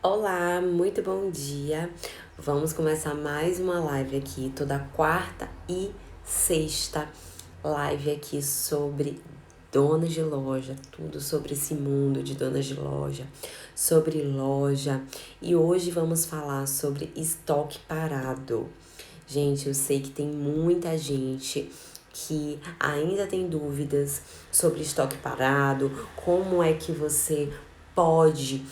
Olá, muito bom dia. Vamos começar mais uma live aqui, toda quarta e sexta live aqui sobre donas de loja, tudo sobre esse mundo de donas de loja, sobre loja. E hoje vamos falar sobre estoque parado. Gente, eu sei que tem muita gente que ainda tem dúvidas sobre estoque parado, como é que você pode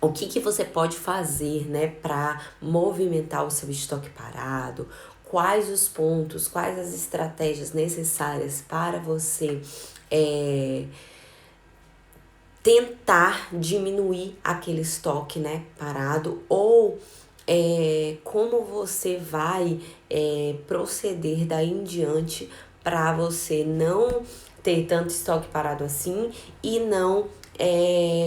o que você pode fazer, né, para movimentar o seu estoque parado, quais os pontos, quais as estratégias necessárias para você tentar diminuir aquele estoque, né, parado, ou como você vai proceder daí em diante para você não ter tanto estoque parado assim e não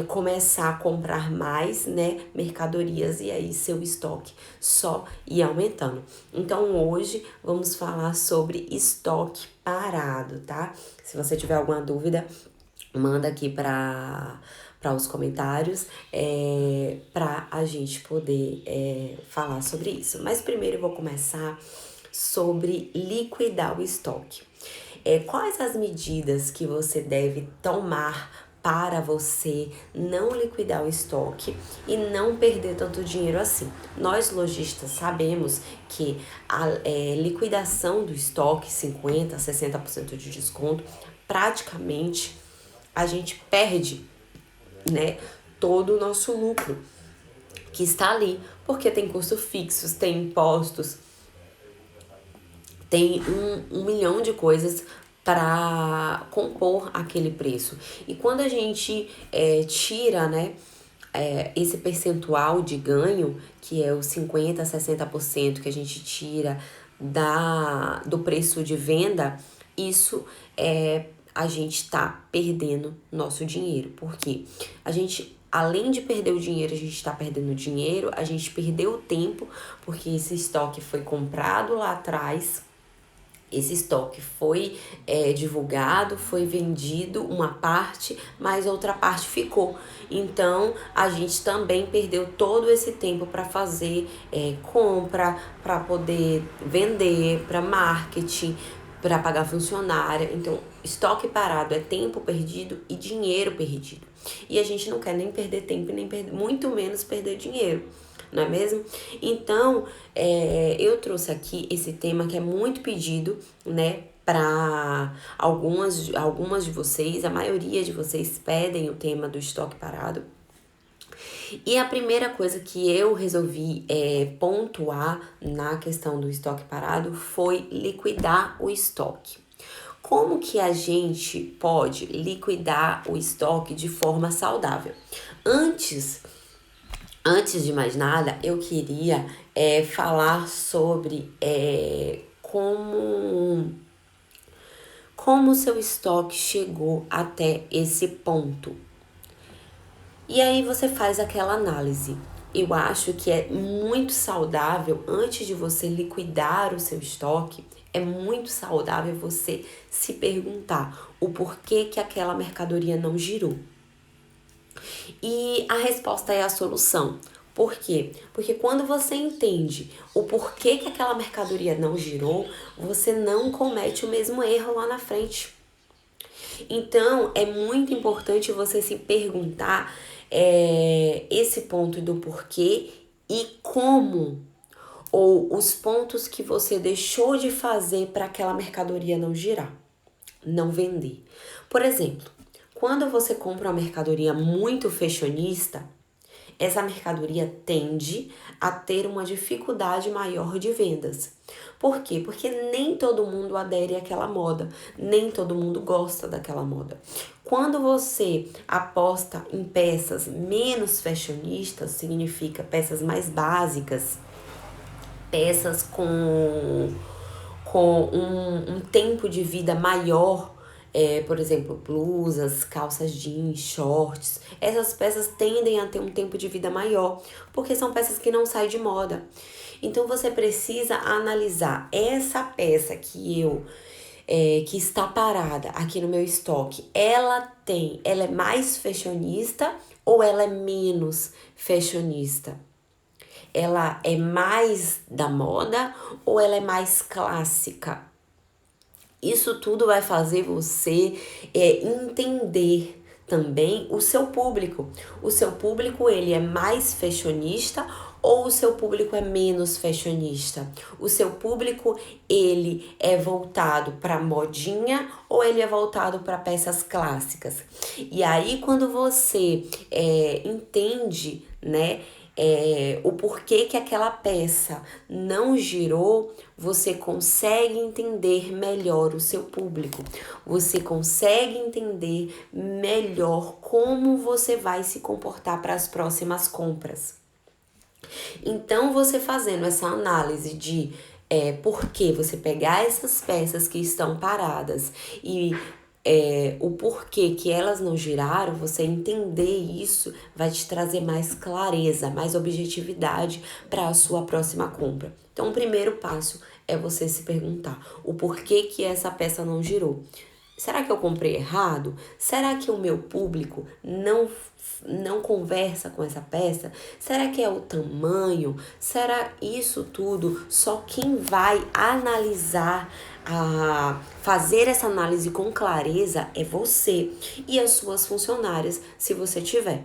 começar a comprar mais, né, mercadorias e aí seu estoque só ir aumentando. Então hoje vamos falar sobre estoque parado, tá? Se você tiver alguma dúvida, manda aqui para os comentários para a gente poder falar sobre isso. Mas primeiro eu vou começar sobre liquidar o estoque. Quais as medidas que você deve tomar para você não liquidar o estoque e não perder tanto dinheiro assim? Nós lojistas sabemos que a liquidação do estoque, 50%, 60% de desconto, praticamente a gente perde, né, todo o nosso lucro que está ali, porque tem custos fixos, tem impostos, tem um milhão de coisas para compor aquele preço. E quando a gente tira, né, esse percentual de ganho, que é os 50%, 60% que a gente tira do preço de venda, isso a gente tá perdendo nosso dinheiro. Por quê? A gente, além de perder o dinheiro, a gente tá perdendo dinheiro, a gente perdeu o tempo, porque esse estoque foi comprado lá atrás. Esse estoque foi divulgado, foi vendido uma parte, mas outra parte ficou. Então, a gente também perdeu todo esse tempo para fazer compra, para poder vender, para marketing, para pagar funcionária. Então, estoque parado é tempo perdido e dinheiro perdido. E a gente não quer nem perder tempo, nem muito menos perder dinheiro, não é mesmo? Então, eu trouxe aqui esse tema que é muito pedido, né, para algumas de vocês, a maioria de vocês pedem o tema do estoque parado. E a primeira coisa que eu resolvi pontuar na questão do estoque parado foi liquidar o estoque. Como que a gente pode liquidar o estoque de forma saudável? Antes de mais nada, eu queria falar sobre como o seu estoque chegou até esse ponto. E aí você faz aquela análise. Eu acho que é muito saudável, antes de você liquidar o seu estoque, é muito saudável você se perguntar o porquê que aquela mercadoria não girou. E a resposta é a solução. Por quê? Porque quando você entende o porquê que aquela mercadoria não girou, você não comete o mesmo erro lá na frente. Então, é muito importante você se perguntar esse ponto do porquê e como, ou os pontos que você deixou de fazer para aquela mercadoria não girar, não vender. Por exemplo, quando você compra uma mercadoria muito fashionista, essa mercadoria tende a ter uma dificuldade maior de vendas. Por quê? Porque nem todo mundo adere àquela moda, nem todo mundo gosta daquela moda. Quando você aposta em peças menos fashionistas, significa peças mais básicas, peças com um tempo de vida maior, por exemplo, blusas, calças jeans, shorts. Essas peças tendem a ter um tempo de vida maior, porque são peças que não saem de moda. Então você precisa analisar essa peça que está parada aqui no meu estoque. Ela é mais fashionista ou ela é menos fashionista? Ela é mais da moda ou ela é mais clássica? Isso tudo vai fazer você entender também o seu público. O seu público, ele é mais fashionista ou o seu público é menos fashionista? O seu público, ele é voltado para modinha ou ele é voltado para peças clássicas? E aí, quando você entende, né, o porquê que aquela peça não girou, você consegue entender melhor o seu público, você consegue entender melhor como você vai se comportar para as próximas compras. Então, você fazendo essa análise de por que você pegar essas peças que estão paradas e o porquê que elas não giraram, você entender isso vai te trazer mais clareza, mais objetividade para a sua próxima compra. Então, o primeiro passo é você se perguntar o porquê que essa peça não girou. Será que eu comprei errado? Será que o meu público não conversa com essa peça? Será que é o tamanho? Será isso tudo? Só quem vai analisar, fazer essa análise com clareza é você e as suas funcionárias, se você tiver,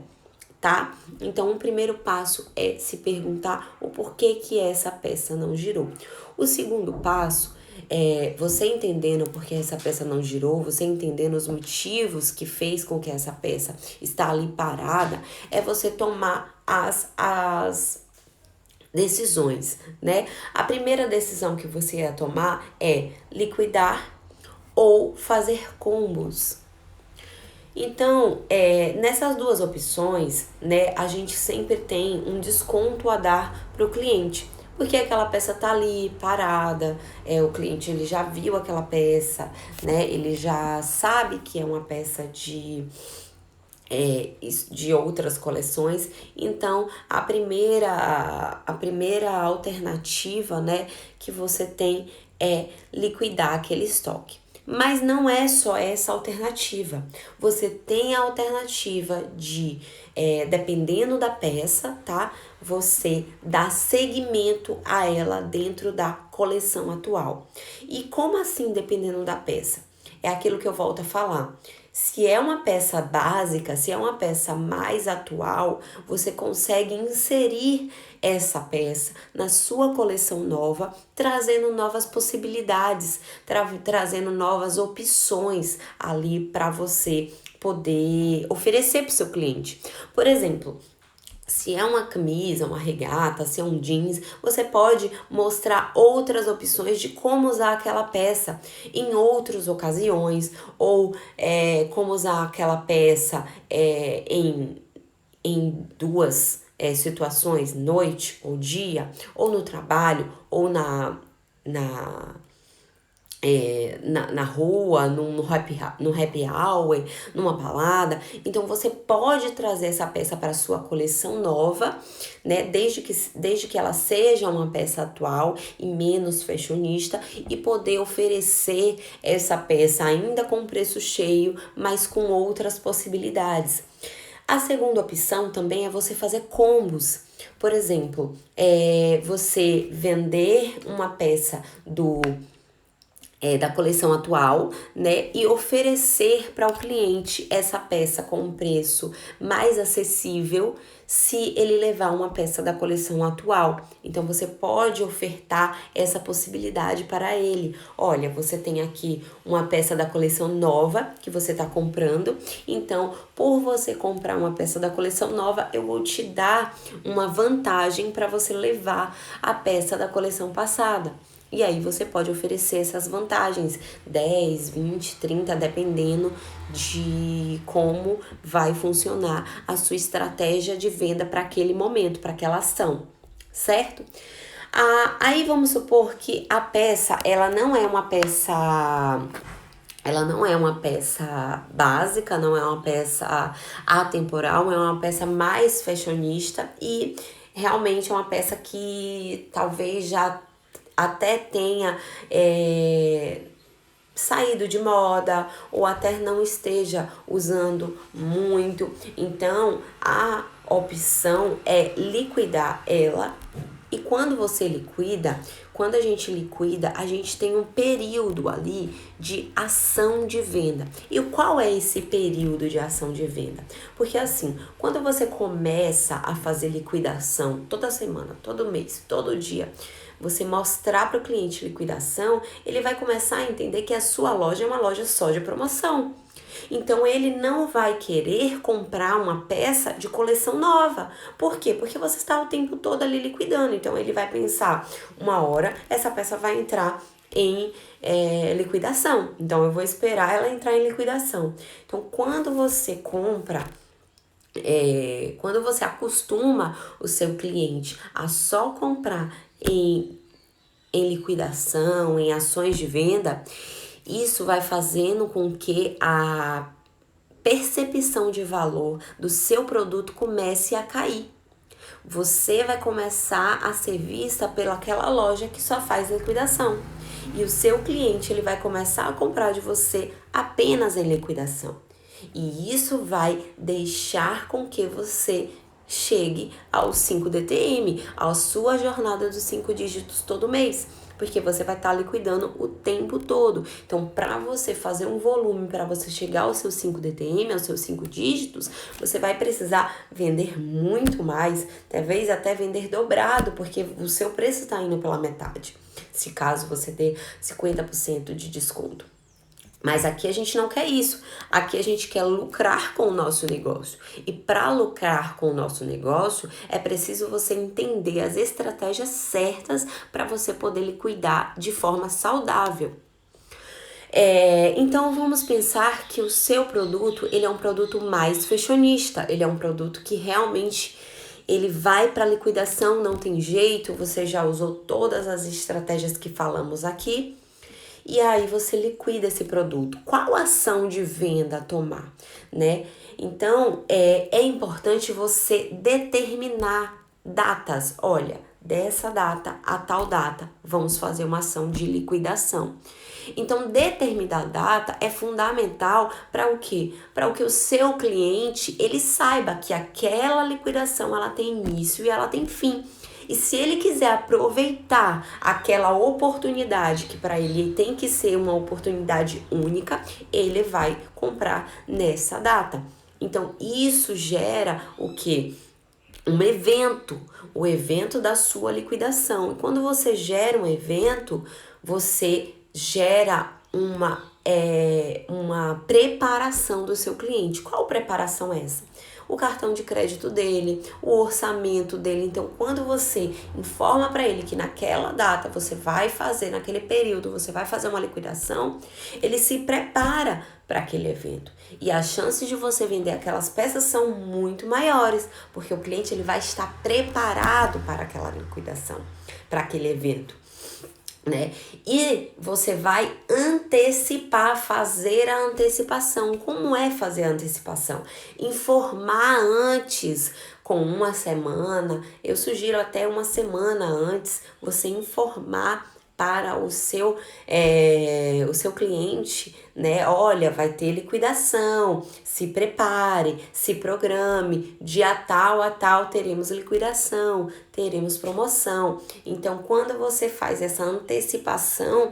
tá? Então, o primeiro passo é se perguntar o porquê que essa peça não girou. O segundo passo você entendendo por que essa peça não girou, você entendendo os motivos que fez com que essa peça está ali parada, é você tomar as decisões, né? A primeira decisão que você ia tomar é liquidar ou fazer combos. Então, nessas duas opções, né, a gente sempre tem um desconto a dar para o cliente, porque aquela peça tá ali parada, o cliente ele já viu aquela peça, né, ele já sabe que é uma peça de outras coleções. Então, a primeira alternativa, né, que você tem é liquidar aquele estoque. Mas não é só essa alternativa. Você tem a alternativa de, dependendo da peça, tá? Você dá seguimento a ela dentro da coleção atual. E como assim, dependendo da peça? É aquilo que eu volto a falar. Se é uma peça básica, se é uma peça mais atual, você consegue inserir essa peça na sua coleção nova, trazendo novas possibilidades, trazendo novas opções ali para você poder oferecer para o seu cliente. Por exemplo, se é uma camisa, uma regata, se é um jeans, você pode mostrar outras opções de como usar aquela peça em outras ocasiões, ou como usar aquela peça em duas situações, noite ou dia, ou no trabalho, ou na rua, no happy hour, numa balada. Então, você pode trazer essa peça para sua coleção nova, né? Desde que ela seja uma peça atual e menos fashionista, e poder oferecer essa peça ainda com preço cheio, mas com outras possibilidades. A segunda opção também é você fazer combos. Por exemplo, você vender uma peça da coleção atual, né, e oferecer para o cliente essa peça com um preço mais acessível se ele levar uma peça da coleção atual. Então, você pode ofertar essa possibilidade para ele. Olha, você tem aqui uma peça da coleção nova que você está comprando, então, por você comprar uma peça da coleção nova, eu vou te dar uma vantagem para você levar a peça da coleção passada. E aí você pode oferecer essas vantagens, 10, 20, 30, dependendo de como vai funcionar a sua estratégia de venda para aquele momento, para aquela ação, certo? Aí vamos supor que a peça, ela não é uma peça básica, não é uma peça atemporal, é uma peça mais fashionista e realmente é uma peça que talvez já até tenha saído de moda ou até não esteja usando muito. Então, a opção é liquidar ela. E quando você liquida, quando a gente tem um período ali de ação de venda. E qual é esse período de ação de venda? Porque assim, quando você começa a fazer liquidação toda semana, todo mês, todo dia, você mostrar para o cliente liquidação, ele vai começar a entender que a sua loja é uma loja só de promoção. Então ele não vai querer comprar uma peça de coleção nova. Por quê? Porque você está o tempo todo ali liquidando. Então ele vai pensar, uma hora essa peça vai entrar em liquidação. Então eu vou esperar ela entrar em liquidação. Então quando você compra, quando você acostuma o seu cliente a só comprar em liquidação, em ações de venda, isso vai fazendo com que a percepção de valor do seu produto comece a cair. Você vai começar a ser vista pelaquela loja que só faz liquidação. E o seu cliente ele vai começar a comprar de você apenas em liquidação. E isso vai deixar com que você chegue aos 5 DTM, à sua jornada dos 5 dígitos todo mês, porque você vai estar liquidando o tempo todo. Então, para você fazer um volume, para você chegar aos seus 5 DTM, aos seus 5 dígitos, você vai precisar vender muito mais, talvez até vender dobrado, porque o seu preço está indo pela metade, se caso você ter 50% de desconto. Mas aqui a gente não quer isso. Aqui a gente quer lucrar com o nosso negócio. E para lucrar com o nosso negócio, é preciso você entender as estratégias certas para você poder liquidar de forma saudável. Então vamos pensar que o seu produto, ele é um produto mais fashionista. Ele é um produto que realmente ele vai para liquidação, não tem jeito. Você já usou todas as estratégias que falamos aqui. E aí você liquida esse produto. Qual ação de venda tomar, né? Então, é importante você determinar datas. Olha, dessa data a tal data, vamos fazer uma ação de liquidação. Então, determinar data é fundamental para o quê? Para que o seu cliente, ele saiba que aquela liquidação, ela tem início e ela tem fim. E se ele quiser aproveitar aquela oportunidade, que para ele tem que ser uma oportunidade única, ele vai comprar nessa data. Então, isso gera o quê? Um evento, o evento da sua liquidação. E quando você gera um evento, você gera uma preparação do seu cliente. Qual preparação é essa? O cartão de crédito dele, o orçamento dele. Então, quando você informa para ele que naquela data você vai fazer, naquele período você vai fazer uma liquidação, ele se prepara para aquele evento. E as chances de você vender aquelas peças são muito maiores, porque o cliente ele vai estar preparado para aquela liquidação, para aquele evento. Né? E você vai antecipar, fazer a antecipação. Como é fazer a antecipação? Informar antes, com uma semana, eu sugiro até uma semana antes, você informar para o seu cliente, né? Olha, vai ter liquidação, se prepare, se programe, dia tal a tal teremos liquidação, teremos promoção. Então, quando você faz essa antecipação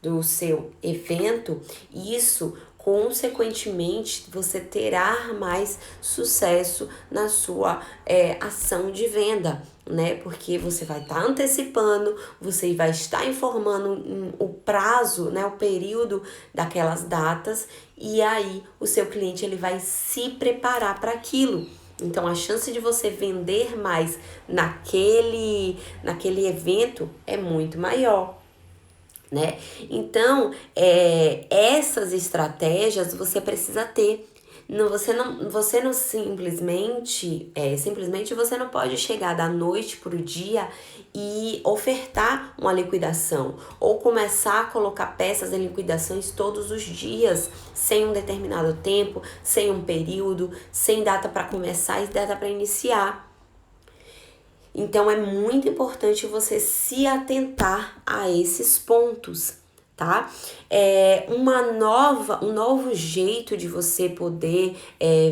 do seu evento, isso consequentemente você terá mais sucesso na sua ação de venda, né? Porque você vai estar antecipando, você vai estar informando o prazo, né? O período daquelas datas, e aí o seu cliente ele vai se preparar para aquilo. Então a chance de você vender mais naquele evento é muito maior. Né? Então, essas estratégias você precisa ter. Você não simplesmente você não pode chegar da noite para o dia e ofertar uma liquidação ou começar a colocar peças em liquidações todos os dias, sem um determinado tempo, sem um período, sem data para começar e data para iniciar. Então, é muito importante você se atentar a esses pontos, tá? Um novo jeito de você poder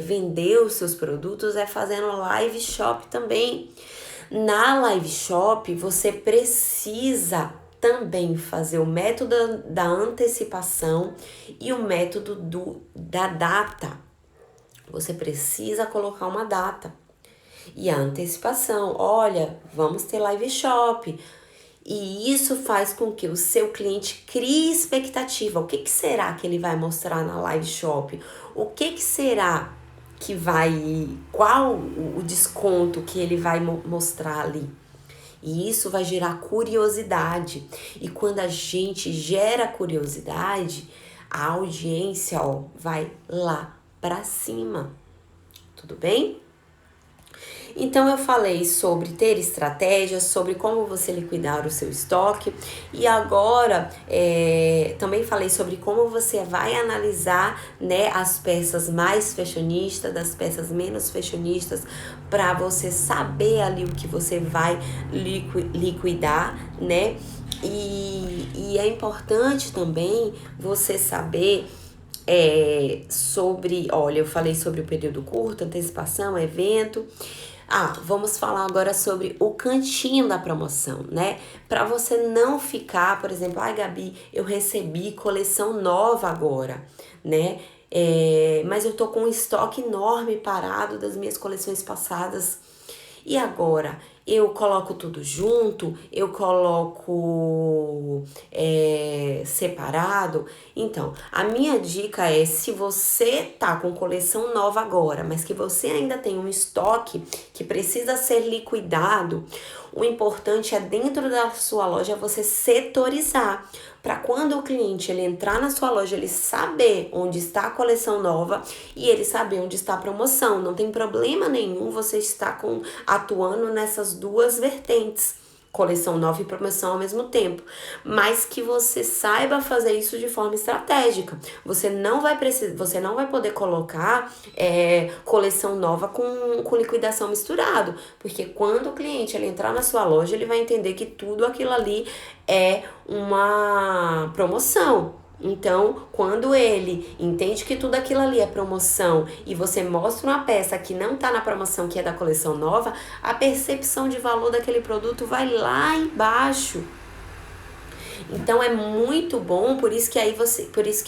vender os seus produtos é fazendo live shop também. Na live shop, você precisa também fazer o método da antecipação e o método da data. Você precisa colocar uma data. E a antecipação, olha, vamos ter live shop. E isso faz com que o seu cliente crie expectativa. O que será que ele vai mostrar na live shop? O que será que vai... Qual o desconto que ele vai mostrar ali? E isso vai gerar curiosidade. E quando a gente gera curiosidade, a audiência, ó, vai lá pra cima. Tudo bem? Então eu falei sobre ter estratégias, sobre como você liquidar o seu estoque e agora também falei sobre como você vai analisar, né, as peças mais fashionistas das peças menos fashionistas para você saber ali o que você vai liquidar, né? E é importante também você saber sobre, olha, eu falei sobre o período curto, antecipação, evento. Vamos falar agora sobre o cantinho da promoção, né? Para você não ficar, por exemplo, Gabi, eu recebi coleção nova agora, né? Mas eu tô com um estoque enorme parado das minhas coleções passadas. E agora? Eu coloco tudo junto? Eu coloco separado? Então, a minha dica é, se você tá com coleção nova agora, mas que você ainda tem um estoque que precisa ser liquidado, o importante é dentro da sua loja você setorizar. Para quando o cliente ele entrar na sua loja, ele saber onde está a coleção nova e ele saber onde está a promoção. Não tem problema nenhum você estar atuando nessas duas vertentes, coleção nova e promoção ao mesmo tempo, mas que você saiba fazer isso de forma estratégica. Você não vai poder colocar coleção nova com liquidação misturado, porque quando o cliente ele entrar na sua loja, ele vai entender que tudo aquilo ali é uma promoção. Então, quando ele entende que tudo aquilo ali é promoção e você mostra uma peça que não tá na promoção, que é da coleção nova, a percepção de valor daquele produto vai lá embaixo. Então é muito bom, por isso que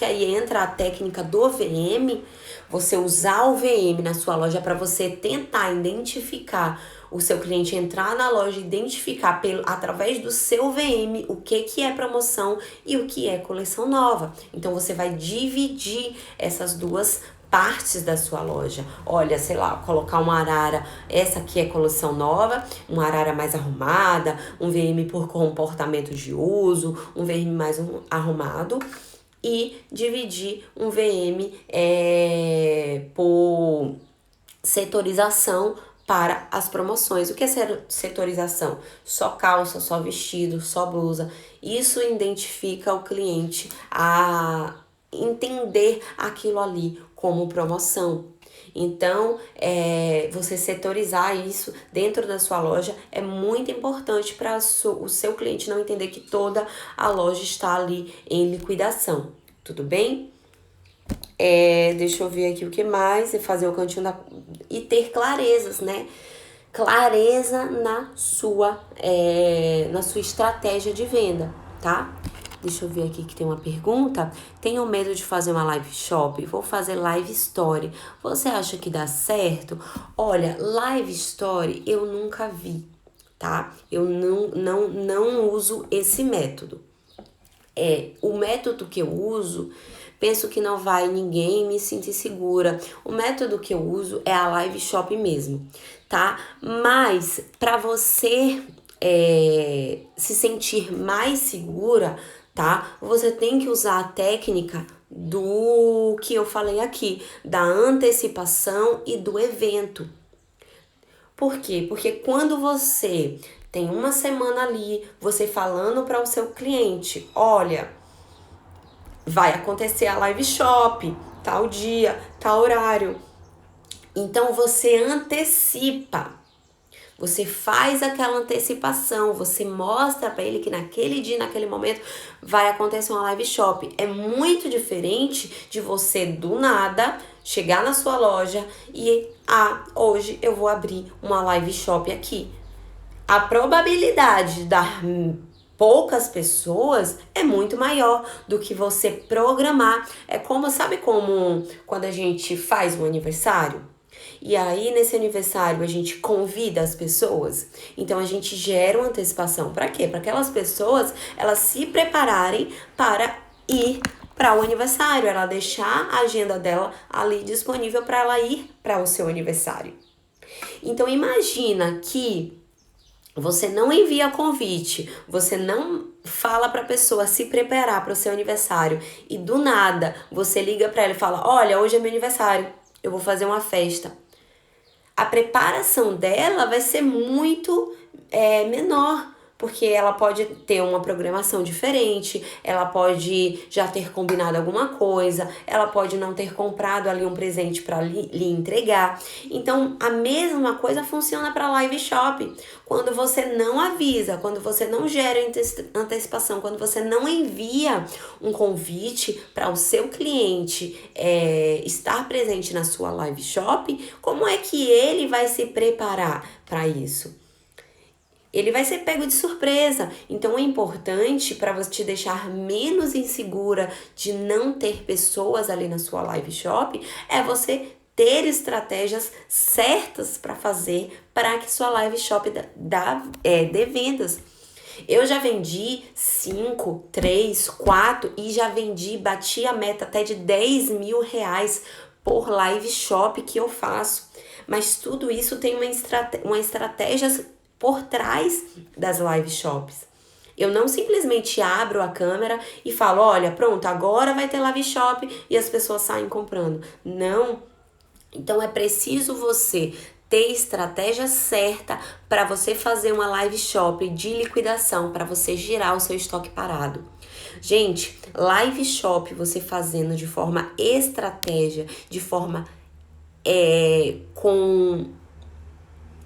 aí entra a técnica do VM, você usar o VM na sua loja para você tentar identificar o seu cliente, entrar na loja e identificar através do seu VM o que é promoção e o que é coleção nova. Então você vai dividir essas duas partes da sua loja. Olha, sei lá, colocar uma arara, essa aqui é coleção nova, uma arara mais arrumada, um VM por comportamento de uso, um VM mais arrumado, e dividir um VM por setorização para as promoções. O que é setorização? Só calça, só vestido, só blusa. Isso identifica o cliente a entender aquilo ali como promoção. Então, você setorizar isso dentro da sua loja é muito importante para o seu cliente não entender que toda a loja está ali em liquidação. Tudo bem? Deixa eu ver aqui o que mais. E fazer o cantinho e ter clarezas, né? Clareza na sua estratégia de venda, tá? Deixa eu ver aqui que tem uma pergunta. Tenho medo de fazer uma live shop? Vou fazer live story. Você acha que dá certo? Olha, live story eu nunca vi, tá? Eu não uso esse método. O método que eu uso, penso que não vai ninguém me sentir segura. O método que eu uso é a live shop mesmo, tá? Mas para você se sentir mais segura, tá? Você tem que usar a técnica do que eu falei aqui, da antecipação e do evento. Por quê? Porque quando você tem uma semana ali, você falando para o seu cliente, olha, vai acontecer a live shop, tal dia, tal horário. Então você antecipa. Você faz aquela antecipação, você mostra para ele que naquele dia, naquele momento, vai acontecer uma live shop. É muito diferente de você, do nada, chegar na sua loja e, hoje eu vou abrir uma live shop aqui. A probabilidade de dar poucas pessoas é muito maior do que você programar. É como, sabe como quando a gente faz um aniversário? E aí, nesse aniversário, a gente convida as pessoas. Então, a gente gera uma antecipação. Para quê? Para aquelas pessoas, elas se prepararem para ir para o aniversário. Ela deixar a agenda dela ali disponível para ela ir para o seu aniversário. Então, imagina que você não envia convite, você não fala para a pessoa se preparar para o seu aniversário e do nada você liga para ela e fala: olha, hoje é meu aniversário, eu vou fazer uma festa. A preparação dela vai ser muito menor, porque ela pode ter uma programação diferente, ela pode já ter combinado alguma coisa, ela pode não ter comprado ali um presente para lhe entregar. Então, a mesma coisa funciona para live shop. Quando você não avisa, quando você não gera antecipação, quando você não envia um convite para o seu cliente estar presente na sua live shop, como é que ele vai se preparar para isso? Ele vai ser pego de surpresa. Então é importante, para você te deixar menos insegura de não ter pessoas ali na sua live shop, é você ter estratégias certas para fazer para que sua live shop dê vendas. Eu já vendi 5, 3, 4 e já bati a meta até de 10 mil reais por live shop que eu faço. Mas tudo isso tem uma estratégia por trás das live shops. Eu não simplesmente abro a câmera e falo: olha, pronto, agora vai ter live shop e as pessoas saem comprando. Não. Então é preciso você ter estratégia certa para você fazer uma live shop de liquidação, para você girar o seu estoque parado. Gente, live shop você fazendo de forma estratégia, de forma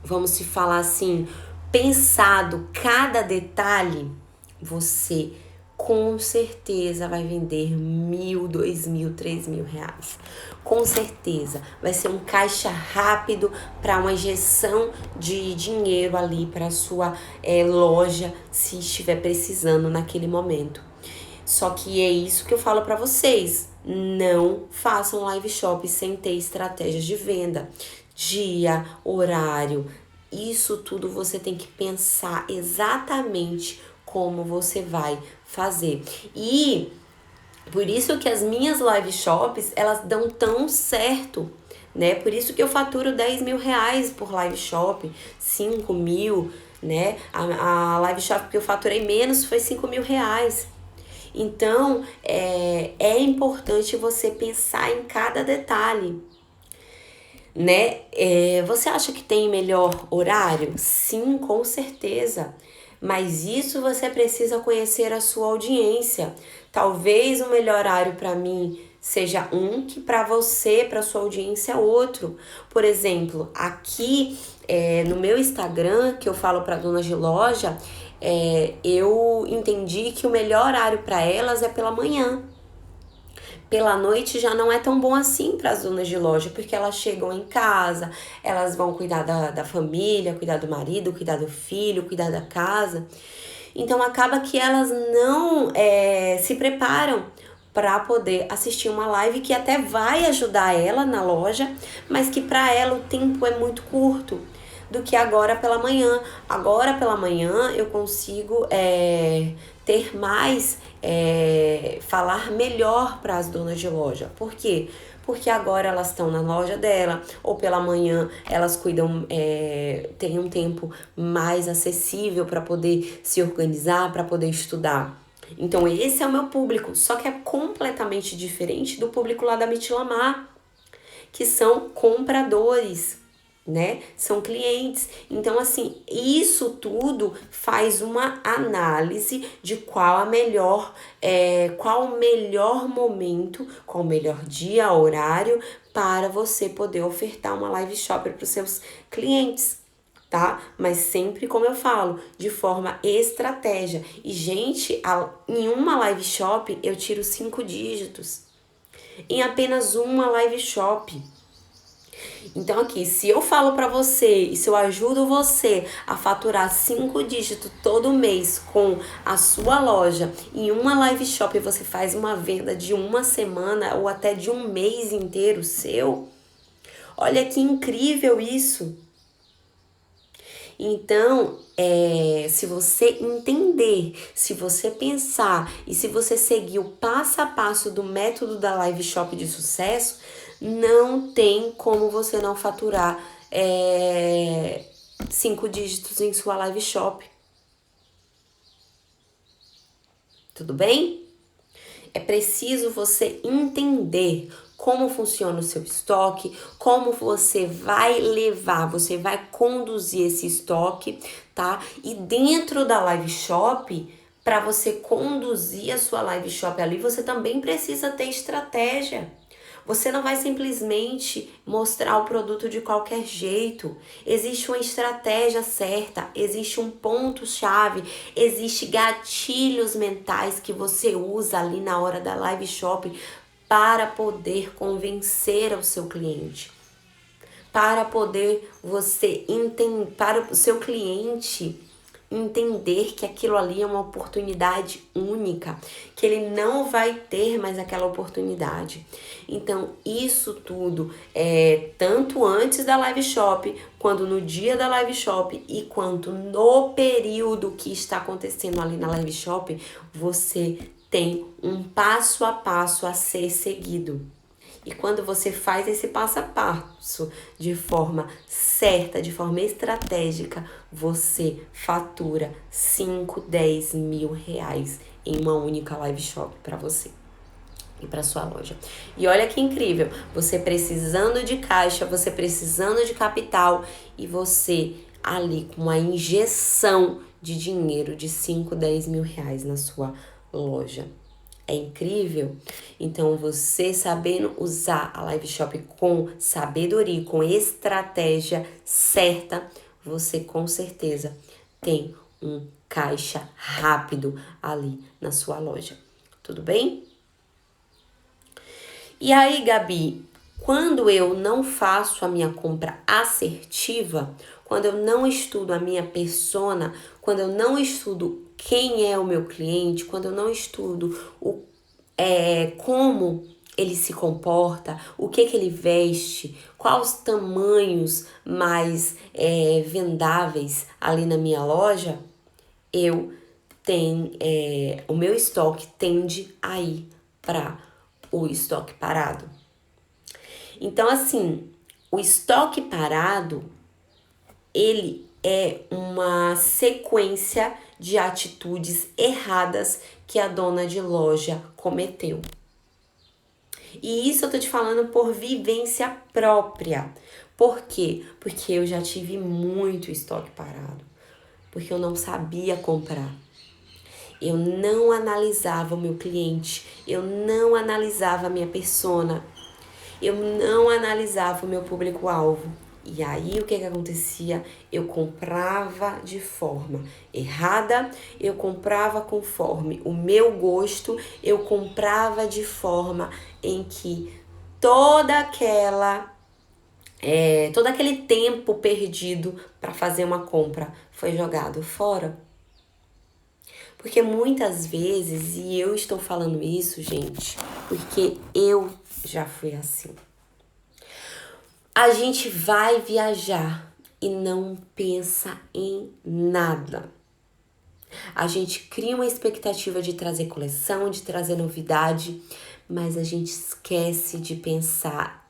vamos se falar assim, pensado cada detalhe, você com certeza vai vender 1.000, 2.000, 3.000 reais. Com certeza vai ser um caixa rápido para uma injeção de dinheiro ali para a sua loja, se estiver precisando naquele momento. Só que é isso que eu falo para vocês: não façam live shop sem ter estratégias de venda, dia, horário. Isso tudo você tem que pensar exatamente como você vai fazer. E por isso que as minhas live shops, elas dão tão certo, né? Por isso que eu faturo 10 mil reais por live shop, 5 mil, né? A live shop que eu faturei menos foi 5 mil reais. Então, é importante você pensar em cada detalhe, né? Você acha que tem melhor horário? Sim, com certeza. Mas isso você precisa conhecer a sua audiência. Talvez o melhor horário para mim seja um, que para você, para sua audiência, é outro. Por exemplo, aqui no meu Instagram, que eu falo para donas de loja, eu entendi que o melhor horário para elas é pela manhã. Pela noite já não é tão bom assim para as donas de loja, porque elas chegam em casa, elas vão cuidar da família, cuidar do marido, cuidar do filho, cuidar da casa. Então acaba que elas não se preparam para poder assistir uma live que até vai ajudar ela na loja, mas que para ela o tempo é muito curto do que agora pela manhã. Agora pela manhã eu consigo ter mais, falar melhor para as donas de loja. Por quê? Porque agora elas estão na loja dela, ou pela manhã elas cuidam, têm um tempo mais acessível para poder se organizar, para poder estudar. Então esse é o meu público, só que é completamente diferente do público lá da Mitilamar, que são compradores, né? São clientes. Então, assim, isso tudo faz uma análise de qual o melhor momento, qual o melhor dia, horário para você poder ofertar uma live shop para os seus clientes. tá? Mas sempre, como eu falo, de forma estratégia. E, gente, em uma live shop eu tiro 5 dígitos. Em apenas uma live shop. Então aqui, se eu falo para você e se eu ajudo você a faturar 5 dígitos todo mês com a sua loja, em uma live shop você faz uma venda de uma semana ou até de um mês inteiro seu, olha que incrível isso. Então, se você entender, se você pensar e se você seguir o passo a passo do método da live shop de sucesso, não tem como você não faturar 5 dígitos em sua live shop. Tudo bem? É preciso você entender como funciona o seu estoque, como você vai levar, você vai conduzir esse estoque, tá? E dentro da live shop, para você conduzir a sua live shop ali, você também precisa ter estratégia. Você não vai simplesmente mostrar o produto de qualquer jeito. Existe uma estratégia certa, existe um ponto-chave, existe gatilhos mentais que você usa ali na hora da live shop para poder convencer o seu cliente. Para poder você entender, para o seu cliente entender que aquilo ali é uma oportunidade única, que ele não vai ter mais aquela oportunidade. Então, isso tudo é tanto antes da live shop, quanto no dia da live shop e quanto no período que está acontecendo ali na live shop, você tem um passo a passo a ser seguido. E quando você faz esse passo a passo de forma certa, de forma estratégica, você fatura 5, 10 mil reais em uma única live shop para você e para sua loja. E olha que incrível, você precisando de caixa, você precisando de capital e você ali com uma injeção de dinheiro de 5, 10 mil reais na sua loja. É incrível? Então, você sabendo usar a live shop com sabedoria, com estratégia certa, você com certeza tem um caixa rápido ali na sua loja. Tudo bem? E aí, Gabi, quando eu não faço a minha compra assertiva, quando eu não estudo a minha persona, quando eu não estudo quem é o meu cliente, quando eu não estudo como ele se comporta, o que ele veste, quais os tamanhos mais vendáveis ali na minha loja, o meu estoque tende a ir para o estoque parado. Então, assim, o estoque parado, ele é uma sequência de atitudes erradas que a dona de loja cometeu. E isso eu tô te falando por vivência própria. Por quê? Porque eu já tive muito estoque parado. Porque eu não sabia comprar. Eu não analisava o meu cliente. Eu não analisava a minha persona. Eu não analisava o meu público-alvo. E aí, o que acontecia? Eu comprava de forma errada, eu comprava conforme o meu gosto, eu comprava de forma em que todo aquele tempo perdido para fazer uma compra foi jogado fora. Porque muitas vezes, e eu estou falando isso, gente, porque eu já fui assim. A gente vai viajar e não pensa em nada. A gente cria uma expectativa de trazer coleção, de trazer novidade, mas a gente esquece de pensar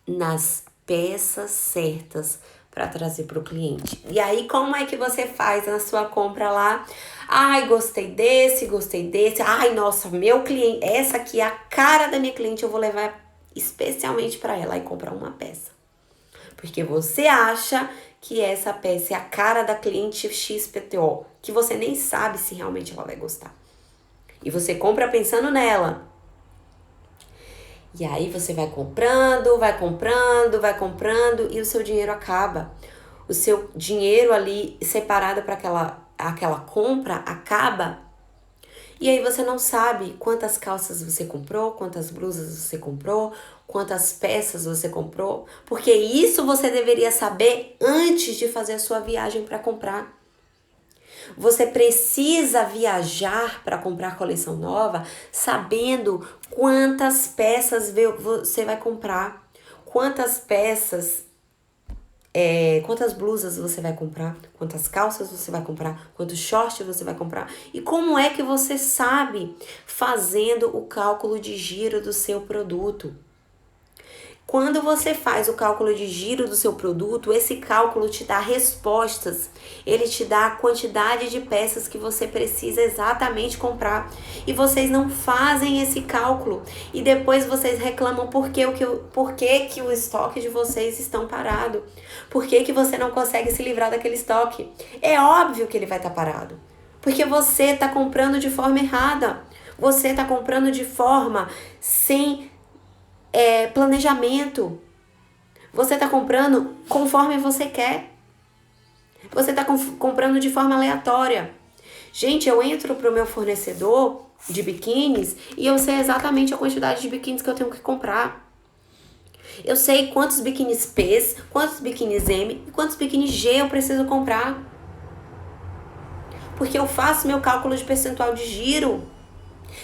nas peças certas para trazer para o cliente. E aí, como é que você faz na sua compra lá? Ai, gostei desse. Ai, nossa, meu cliente, essa aqui é a cara da minha cliente, eu vou levar especialmente para ela e comprar uma peça. Porque você acha que essa peça é a cara da cliente XPTO, que você nem sabe se realmente ela vai gostar. E você compra pensando nela. E aí você vai comprando e o seu dinheiro acaba. o seu dinheiro ali separado para aquela compra acaba. E aí você não sabe quantas calças você comprou, quantas blusas você comprou, quantas peças você comprou, porque isso você deveria saber antes de fazer a sua viagem para comprar. Você precisa viajar para comprar coleção nova sabendo quantas peças você vai comprar, quantas peças, quantas blusas você vai comprar, quantas calças você vai comprar, quantos shorts você vai comprar e como é que você sabe fazendo o cálculo de giro do seu produto. Quando você faz o cálculo de giro do seu produto, esse cálculo te dá respostas, ele te dá a quantidade de peças que você precisa exatamente comprar. E vocês não fazem esse cálculo. E depois vocês reclamam por que o estoque de vocês estão parado. Por que você não consegue se livrar daquele estoque? É óbvio que ele vai estar parado. Porque você está comprando de forma errada. Você está comprando de forma sem planejamento. Você está comprando conforme você quer. Você está comprando de forma aleatória. Gente, eu entro pro meu fornecedor de biquínis e eu sei exatamente a quantidade de biquínis que eu tenho que comprar. Eu sei quantos biquínis P, quantos biquínis M e quantos biquínis G eu preciso comprar. Porque eu faço meu cálculo de percentual de giro.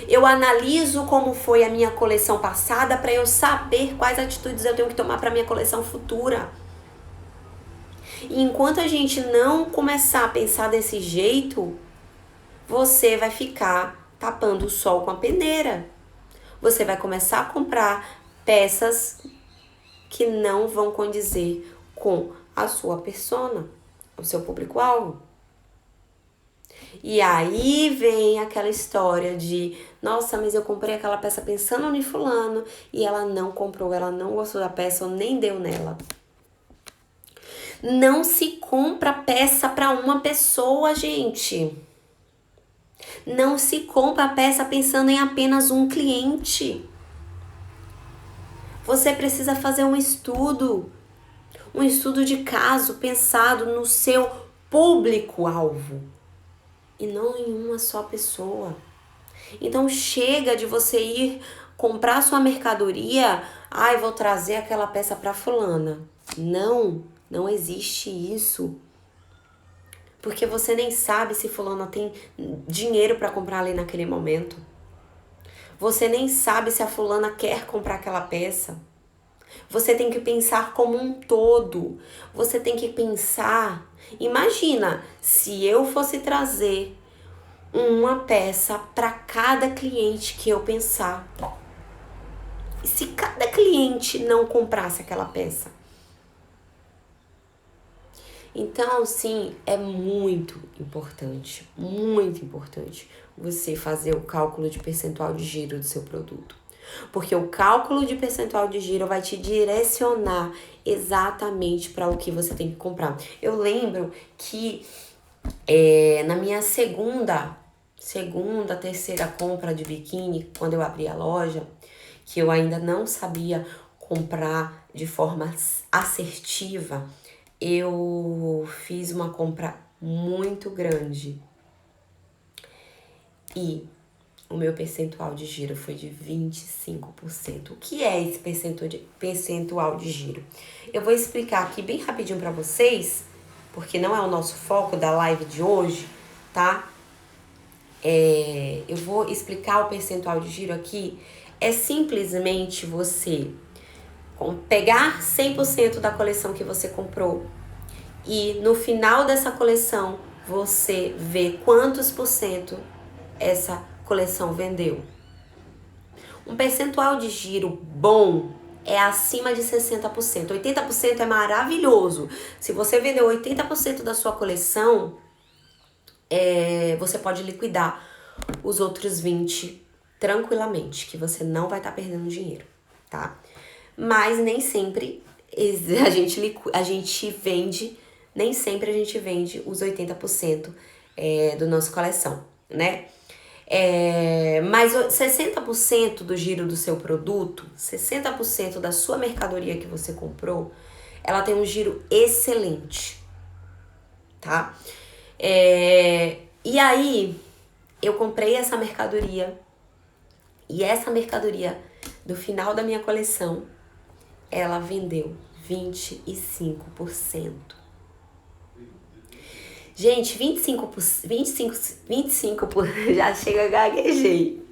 Eu analiso como foi a minha coleção passada para eu saber quais atitudes eu tenho que tomar para minha coleção futura. E enquanto a gente não começar a pensar desse jeito, você vai ficar tapando o sol com a peneira. Você vai começar a comprar peças que não vão condizer com a sua persona, o seu público-alvo. E aí vem aquela história de, nossa, mas eu comprei aquela peça pensando em fulano e ela não comprou, ela não gostou da peça ou nem deu nela. Não se compra peça para uma pessoa, gente. Não se compra peça pensando em apenas um cliente. Você precisa fazer um estudo de caso pensado no seu público-alvo e não em uma só pessoa. Então chega de você ir comprar sua mercadoria, vou trazer aquela peça para fulana. Não existe isso. Porque você nem sabe se fulana tem dinheiro para comprar ali naquele momento. Você nem sabe se a fulana quer comprar aquela peça. Você tem que pensar como um todo. Você tem que pensar. Imagina se eu fosse trazer uma peça para cada cliente que eu pensar. E se cada cliente não comprasse aquela peça? Então, sim, é muito importante você fazer o cálculo de percentual de giro do seu produto. Porque o cálculo de percentual de giro vai te direcionar exatamente para o que você tem que comprar. Eu lembro que na minha terceira compra de biquíni, quando eu abri a loja, que eu ainda não sabia comprar de forma assertiva, eu fiz uma compra muito grande e o meu percentual de giro foi de 25%. O que é esse percentual de giro? Eu vou explicar aqui bem rapidinho para vocês, porque não é o nosso foco da live de hoje, tá? Eu vou explicar o percentual de giro aqui. É simplesmente você pegar 100% da coleção que você comprou e no final dessa coleção você vê quantos por cento essa coleção vendeu. Um percentual de giro bom é acima de 60%. 80% é maravilhoso. Se você vendeu 80% da sua coleção, você pode liquidar os outros 20% tranquilamente, que você não vai estar perdendo dinheiro, tá? Mas nem sempre a gente vende, nem sempre a gente vende os 80% da nossa coleção, né? Mas 60% do giro do seu produto, 60% da sua mercadoria que você comprou, ela tem um giro excelente. tá? E aí, eu comprei essa mercadoria. E essa mercadoria, do final da minha coleção, ela vendeu 25%. Gente, 25%, já chega, gaguejei.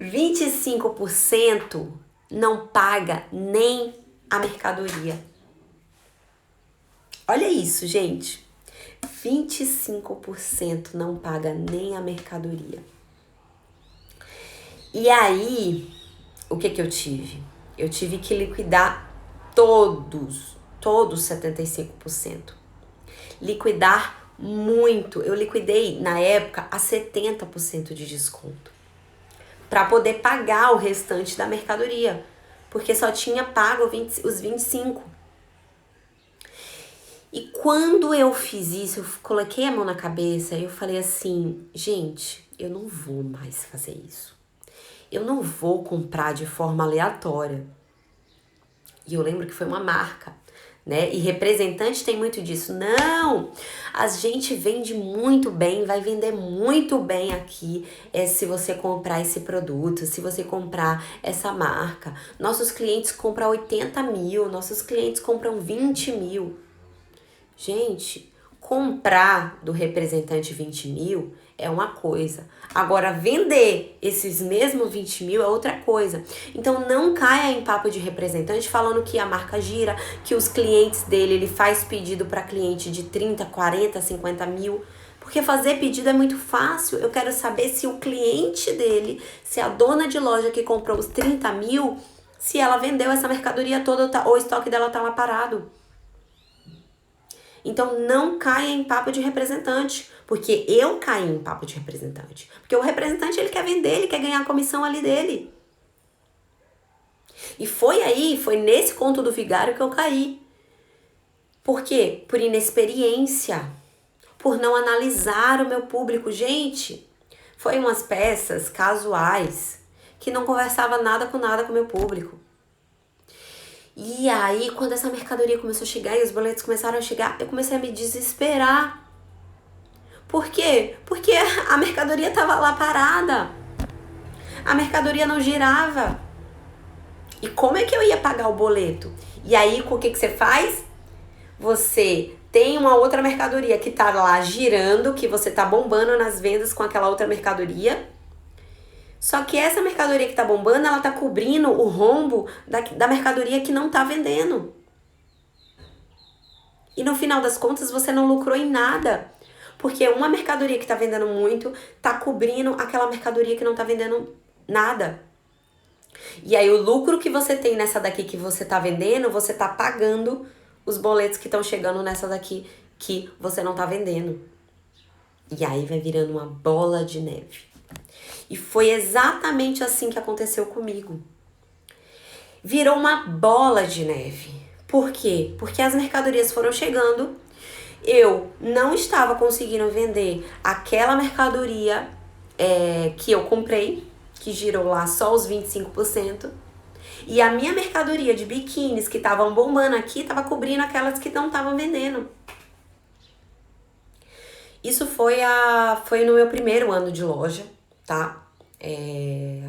25% não paga nem a mercadoria. Olha isso, gente. 25% não paga nem a mercadoria. E aí, o que eu tive? Eu tive que liquidar todos 75%. Liquidar muito. Eu liquidei, na época, a 70% de desconto. Para poder pagar o restante da mercadoria. Porque só tinha pago os 25%. E quando eu fiz isso, eu coloquei a mão na cabeça e eu falei assim, gente, eu não vou mais fazer isso. Eu não vou comprar de forma aleatória. E eu lembro que foi uma marca, né? E representante tem muito disso. Não! A gente vende muito bem, vai vender muito bem aqui se você comprar esse produto, se você comprar essa marca. Nossos clientes compram 80 mil, nossos clientes compram 20 mil. Gente, comprar do representante 20 mil é uma coisa. Agora, vender esses mesmos 20 mil é outra coisa. Então, não caia em papo de representante falando que a marca gira, que os clientes dele, ele faz pedido para cliente de 30, 40, 50 mil. Porque fazer pedido é muito fácil. Eu quero saber se o cliente dele, se a dona de loja que comprou os 30 mil, se ela vendeu essa mercadoria toda ou o estoque dela tá lá parado. Então, não caia em papo de representante, porque eu caí em papo de representante. Porque o representante, ele quer vender, ele quer ganhar a comissão ali dele. E foi nesse conto do vigário que eu caí. Por quê? Por inexperiência, por não analisar o meu público. Gente, foi umas peças casuais, que não conversava nada com o meu público. E aí, quando essa mercadoria começou a chegar e os boletos começaram a chegar, eu comecei a me desesperar. Por quê? Porque a mercadoria estava lá parada. A mercadoria não girava. E como é que eu ia pagar o boleto? E aí, o que você faz? Você tem uma outra mercadoria que tá lá girando, que você tá bombando nas vendas com aquela outra mercadoria. Só que essa mercadoria que tá bombando, ela tá cobrindo o rombo da mercadoria que não tá vendendo. E no final das contas, você não lucrou em nada. Porque uma mercadoria que tá vendendo muito, tá cobrindo aquela mercadoria que não tá vendendo nada. E aí o lucro que você tem nessa daqui que você tá vendendo, você tá pagando os boletos que estão chegando nessa daqui que você não tá vendendo. E aí vai virando uma bola de neve. E foi exatamente assim que aconteceu comigo. Virou uma bola de neve. Por quê? Porque as mercadorias foram chegando, eu não estava conseguindo vender aquela mercadoria que eu comprei, que girou lá só os 25%, e a minha mercadoria de biquínis que estavam bombando aqui, estava cobrindo aquelas que não estavam vendendo. Isso foi no meu primeiro ano de loja, tá?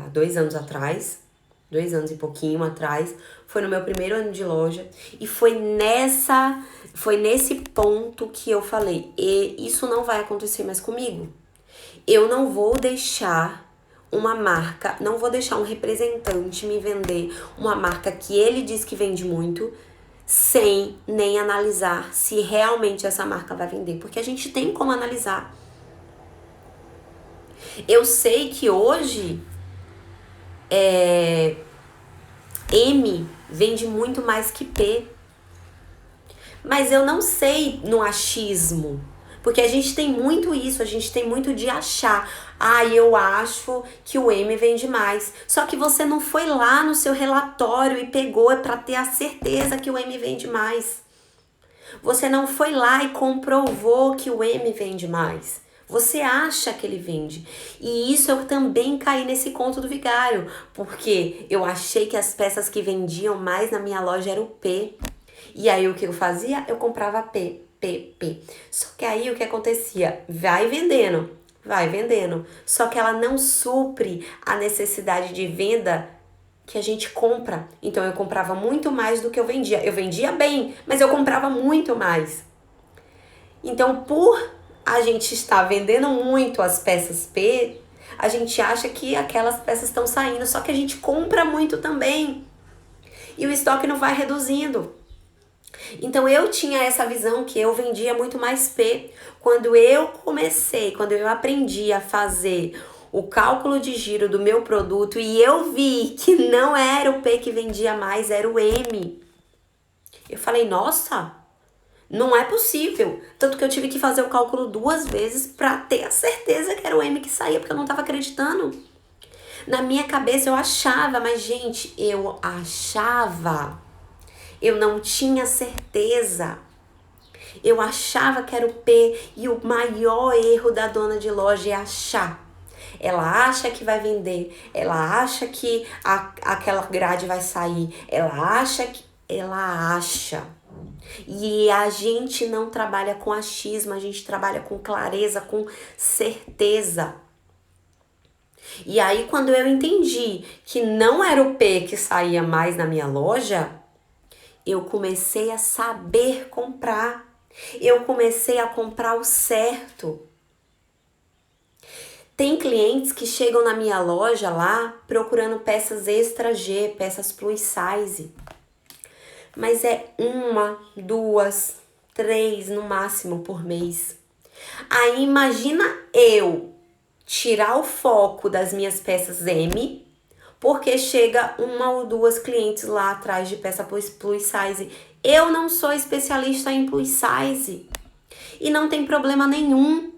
Há 2 anos atrás, 2 anos e pouquinho atrás, foi no meu primeiro ano de loja, e foi nesse ponto que eu falei, isso não vai acontecer mais comigo. Eu não vou deixar uma marca, não vou deixar um representante me vender uma marca que ele diz que vende muito, sem nem analisar se realmente essa marca vai vender, porque a gente tem como analisar. Eu sei que hoje M vende muito mais que P, mas eu não sei no achismo, porque a gente tem muito isso, a gente tem muito de achar. Eu acho que o M vende mais. Só que você não foi lá no seu relatório e pegou para ter a certeza que o M vende mais. Você não foi lá e comprovou que o M vende mais. Você acha que ele vende. E isso eu também caí nesse conto do vigário, porque eu achei que as peças que vendiam mais na minha loja eram o P. E aí o que eu fazia? Eu comprava P. P. Só que aí o que acontecia? Vai vendendo. Só que ela não supre a necessidade de venda que a gente compra. Então eu comprava muito mais do que eu vendia. Eu vendia bem, mas eu comprava muito mais. Então, por a gente estar vendendo muito as peças P, a gente acha que aquelas peças estão saindo, só que a gente compra muito também. E o estoque não vai reduzindo. Então eu tinha essa visão que eu vendia muito mais P. Quando eu aprendi a fazer o cálculo de giro do meu produto e eu vi que não era o P que vendia mais, era o M. Eu falei, nossa, não é possível. Tanto que eu tive que fazer o cálculo 2 vezes para ter a certeza que era o M que saía, porque eu não estava acreditando. Na minha cabeça eu achava, mas gente, eu achava. Eu não tinha certeza. Eu achava que era o P e o maior erro da dona de loja é achar. Ela acha que vai vender, ela acha que aquela grade vai sair, ela acha. E a gente não trabalha com achismo, a gente trabalha com clareza, com certeza. E aí quando eu entendi que não era o P que saía mais na minha loja, eu comecei a saber comprar. Eu comecei a comprar o certo. Tem clientes que chegam na minha loja lá procurando peças extra G, peças plus size. Mas é 1, 2, 3 no máximo por mês. Aí imagina eu tirar o foco das minhas peças M, porque chega 1 ou 2 clientes lá atrás de peça plus size. Eu não sou especialista em plus size e não tem problema nenhum.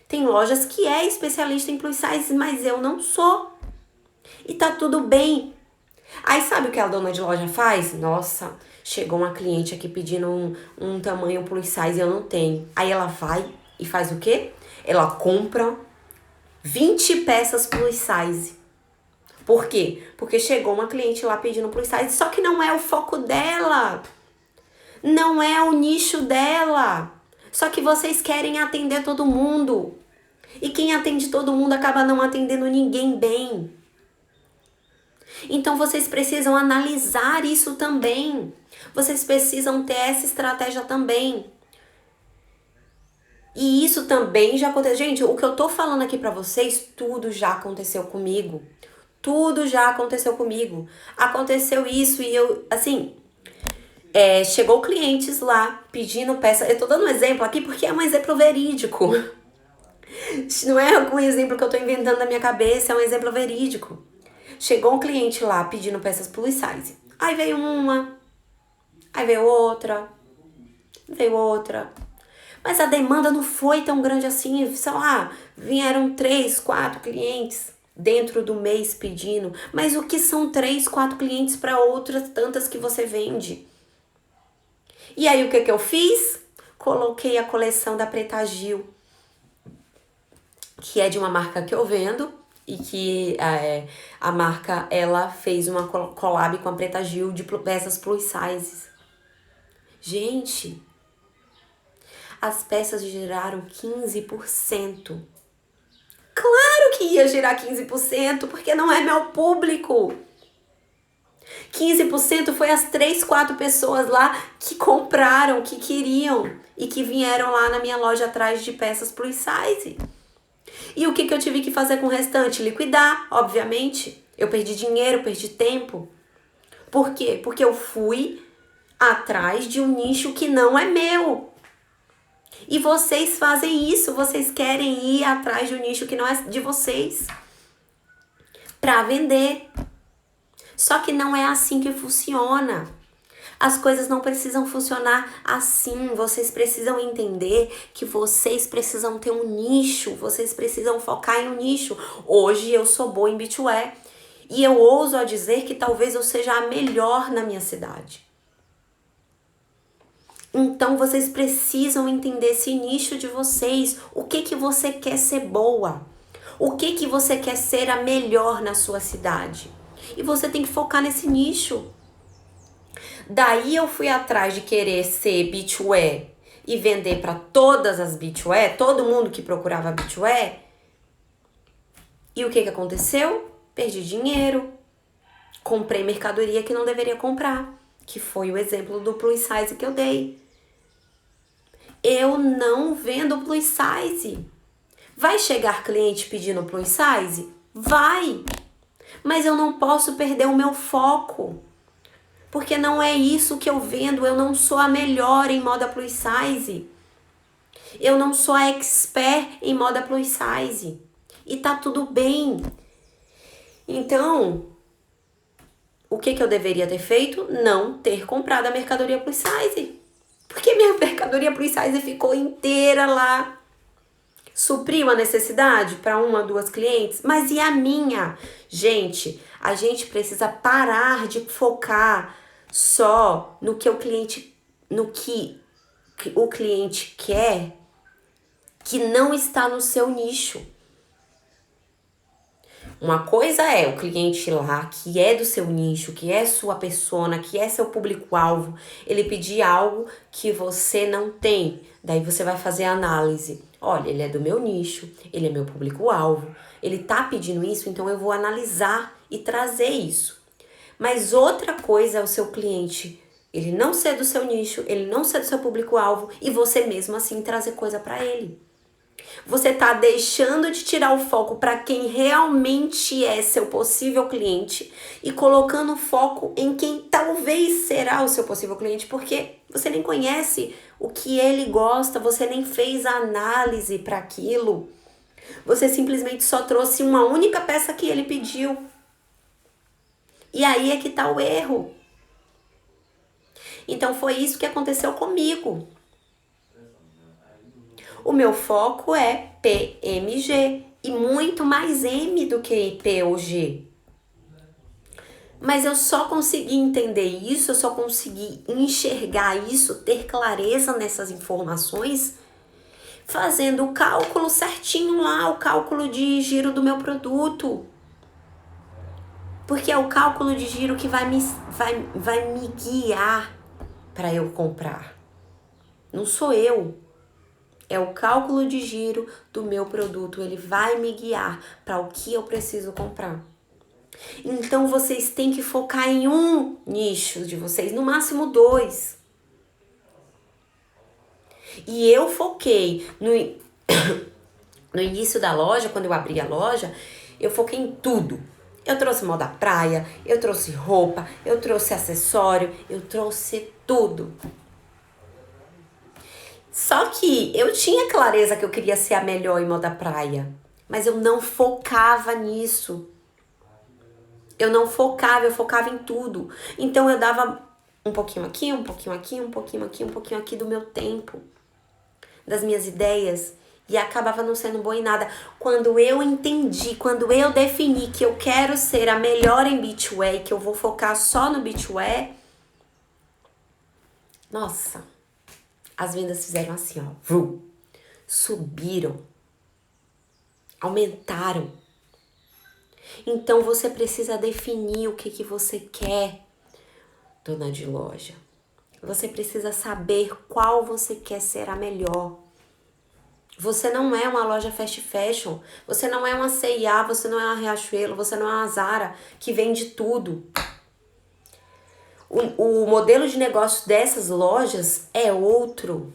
Tem lojas que é especialista em plus size, mas eu não sou. E tá tudo bem. Aí sabe o que a dona de loja faz? Nossa, chegou uma cliente aqui pedindo um tamanho plus size e eu não tenho. Aí ela vai e faz o quê? Ela compra 20 peças plus size. Por quê? Porque chegou uma cliente lá pedindo plus size, só que não é o foco dela. Não é o nicho dela. Só que vocês querem atender todo mundo. E quem atende todo mundo acaba não atendendo ninguém bem. Então vocês precisam analisar isso também. Vocês precisam ter essa estratégia também. E isso também já aconteceu. Gente, o que eu tô falando aqui pra vocês, tudo já aconteceu comigo. Tudo já aconteceu comigo. Aconteceu isso e eu, assim, chegou clientes lá pedindo peça. Eu tô dando um exemplo aqui porque é um exemplo verídico. Não é algum exemplo que eu tô inventando na minha cabeça, é um exemplo verídico. Chegou um cliente lá pedindo peças plus size. Aí veio uma, aí veio outra. Mas a demanda não foi tão grande assim, sei lá, vieram 3, 4 clientes dentro do mês pedindo. Mas o que são 3, 4 clientes para outras tantas que você vende? E aí o que eu fiz? Coloquei a coleção da Preta Gil, que é de uma marca que eu vendo e que a marca ela fez uma collab com a Preta Gil de peças plus sizes. Gente, as peças geraram 15%. Claro que ia gerar 15%, porque não é meu público. 15% foi as 3, 4 pessoas lá que compraram, que queriam e que vieram lá na minha loja atrás de peças plus size. E o que eu tive que fazer com o restante? Liquidar, obviamente. Eu perdi dinheiro, perdi tempo. Por quê? Porque eu fui atrás de um nicho que não é meu. E vocês fazem isso, vocês querem ir atrás de um nicho que não é de vocês para vender. Só que não é assim que funciona. As coisas não precisam funcionar assim. Vocês precisam entender que vocês precisam ter um nicho. Vocês precisam focar em um nicho. Hoje eu sou boa em beachwear. E eu ouso a dizer que talvez eu seja a melhor na minha cidade. Então vocês precisam entender esse nicho de vocês. O que você quer ser boa? O que você quer ser a melhor na sua cidade? E você tem que focar nesse nicho. Daí eu fui atrás de querer ser beachwear e vender para todas as beachwear, todo mundo que procurava beachwear. E o que aconteceu? Perdi dinheiro. Comprei mercadoria que não deveria comprar, que foi o exemplo do plus size que eu dei. Eu não vendo plus size. Vai chegar cliente pedindo plus size? Vai! Mas eu não posso perder o meu foco. Porque não é isso que eu vendo. Eu não sou a melhor em moda plus size. Eu não sou a expert em moda plus size. E tá tudo bem. Então, o que eu deveria ter feito? Não ter comprado a mercadoria plus size. Porque minha mercadoria plus size ficou inteira lá. Supriu a necessidade para uma, duas clientes? Mas e a minha? Gente, a gente precisa parar de focar só no que o cliente quer, que não está no seu nicho. Uma coisa é o cliente lá, que é do seu nicho, que é sua persona, que é seu público-alvo, ele pedir algo que você não tem. Daí você vai fazer a análise. Olha, ele é do meu nicho, ele é meu público-alvo, ele tá pedindo isso, então eu vou analisar e trazer isso. Mas outra coisa é o seu cliente, ele não ser do seu nicho, ele não ser do seu público-alvo e você mesmo assim trazer coisa para ele. Você tá deixando de tirar o foco para quem realmente é seu possível cliente e colocando foco em quem talvez será o seu possível cliente, porque você nem conhece o que ele gosta, você nem fez a análise para aquilo. Você simplesmente só trouxe uma única peça que ele pediu. E aí é que tá o erro. Então foi isso que aconteceu comigo. O meu foco é PMG e muito mais M do que P ou G. Mas eu só consegui entender isso, eu só consegui enxergar isso, ter clareza nessas informações, fazendo o cálculo certinho lá, o cálculo de giro do meu produto. Porque é o cálculo de giro que vai me guiar para eu comprar. Não sou eu. É o cálculo de giro do meu produto. Ele vai me guiar para o que eu preciso comprar. Então, vocês têm que focar em um nicho de vocês, no máximo 2. E eu foquei no início da loja, quando eu abri a loja, eu foquei em tudo. Eu trouxe moda praia, eu trouxe roupa, eu trouxe acessório, eu trouxe tudo. Só que eu tinha clareza que eu queria ser a melhor em moda praia, mas eu não focava nisso. Eu focava em tudo. Então eu dava um pouquinho aqui, um pouquinho aqui, um pouquinho aqui, um pouquinho aqui do meu tempo, das minhas ideias, e acabava não sendo boa em nada. Quando eu entendi, quando eu defini que eu quero ser a melhor em beachwear, que eu vou focar só no beachwear, nossa, as vendas fizeram assim, ó, subiram, aumentaram. Então você precisa definir o que você quer, dona de loja. Você precisa saber qual você quer ser a melhor. Você não é uma loja fast fashion, você não é uma C&A, você não é uma Riachuelo, você não é uma Zara que vende tudo. O modelo de negócio dessas lojas é outro.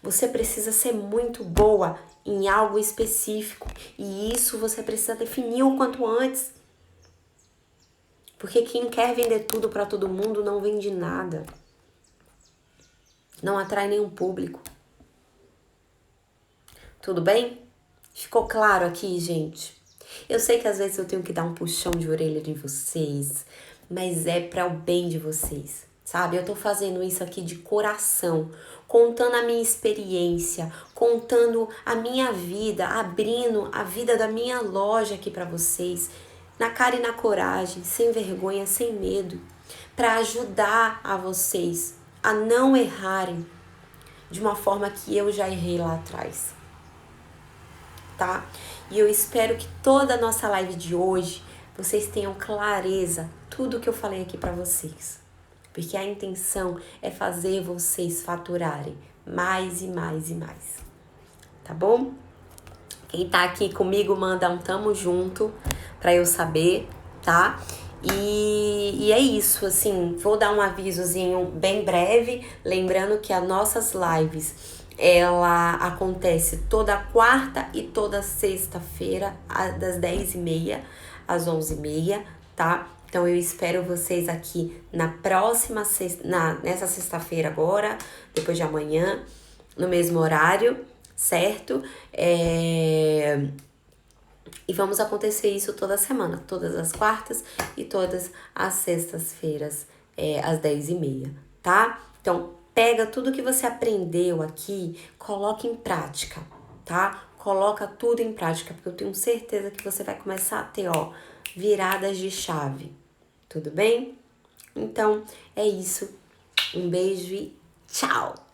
Você precisa ser muito boa em algo específico e isso você precisa definir o quanto antes. Porque quem quer vender tudo para todo mundo não vende nada. Não atrai nenhum público. Tudo bem? Ficou claro aqui, gente? Eu sei que às vezes eu tenho que dar um puxão de orelha de vocês, mas é para o bem de vocês, sabe? Eu tô fazendo isso aqui de coração, contando a minha experiência, contando a minha vida, abrindo a vida da minha loja aqui para vocês, na cara e na coragem, sem vergonha, sem medo, para ajudar a vocês a não errarem de uma forma que eu já errei lá atrás, tá? E eu espero que toda a nossa live de hoje vocês tenham clareza, tudo que eu falei aqui para vocês. Porque a intenção é fazer vocês faturarem mais e mais e mais. Tá bom? Quem tá aqui comigo, manda um tamo junto pra eu saber, tá? E é isso, assim, vou dar um avisozinho bem breve, lembrando que as nossas lives, ela acontece toda quarta e toda sexta-feira, das 10h30 às 11h30, tá? Então eu espero vocês aqui na próxima nessa sexta-feira agora, depois de amanhã, no mesmo horário, certo? E vamos acontecer isso toda semana, todas as quartas e todas as sextas-feiras, às 10h30, tá? Então, pega tudo que você aprendeu aqui, coloca em prática, tá? Coloca tudo em prática, porque eu tenho certeza que você vai começar a ter, ó, viradas de chave, tudo bem? Então, é isso. Um beijo e tchau!